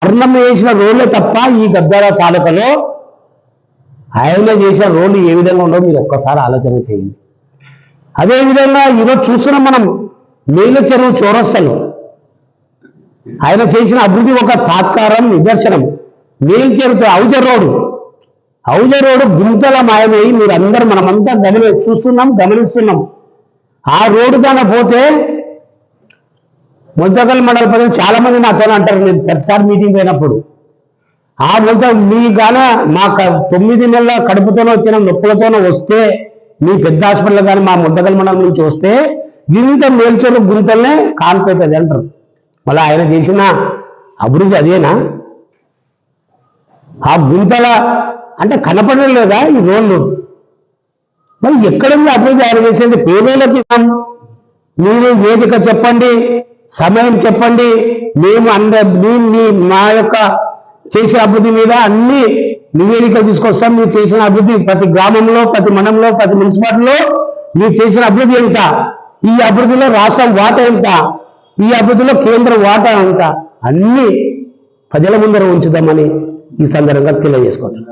అరుణమ్మ చేసిన రోలే తప్ప ఈ గద్వాల తాలూకాలో ఆయన చేసిన రోడ్లు ఏ విధంగా ఉండవు మీరు ఒక్కసారి ఆలోచన చేయండి. అదేవిధంగా ఈరోజు చూస్తున్నాం మనం నీళ్ళ చెరువు చౌరస్తాలో ఆయన చేసిన అభివృద్ధి ఒక తాత్కారం నిదర్శనం. నీళ్ళ చెరువు ఔజర్ రోడ్డు గుంతల మాయమై మీరు అందరూ మనమంతా గమనిస్తున్నాం. ఆ రోడ్డు కన్నా పోతే ముల్తకల్ మండల ప్రజలు చాలా మంది నాతో అంటారు, నేను ప్రతిసారి మీటింగ్ పోయినప్పుడు ఆ మీ గాన మా 9 నెలల కడుపుతోనే వచ్చిన నొప్పులతోనే వస్తే మీ పెద్ద హాస్పిటల్ కానీ మా ముల్తకల్ మండలం నుంచి వస్తే ఇంత మేల్చోరు గుంతలనే కానిపోతుంది అంటారు. మళ్ళీ ఆయన చేసిన అభివృద్ధి అదేనా? ఆ గుంతల అంటే కనపడడం లేదా ఈ రోడ్లు? మరి ఎక్కడుంది అభివృద్ధి? ఆయన చేసేది పేదోళ్ళకి మీరు వేదిక చెప్పండి, సమయం చెప్పండి, మేము మా యొక్క చేసిన అభివృద్ధి మీద అన్ని నివేదికలు తీసుకొస్తాం. మీరు చేసిన అభివృద్ధి ప్రతి గ్రామంలో, ప్రతి మండలంలో, ప్రతి మున్సిపాలిటీలో మీరు చేసిన అభివృద్ధి ఎంత, ఈ అభివృద్ధిలో రాష్ట్రం వాటా ఎంత, ఈ అభివృద్ధిలో కేంద్ర వాటా ఎంత, అన్ని ప్రజల ముందర ఉంచుదామని ఈ సందర్భంగా తెలియజేసుకుంటున్నాను.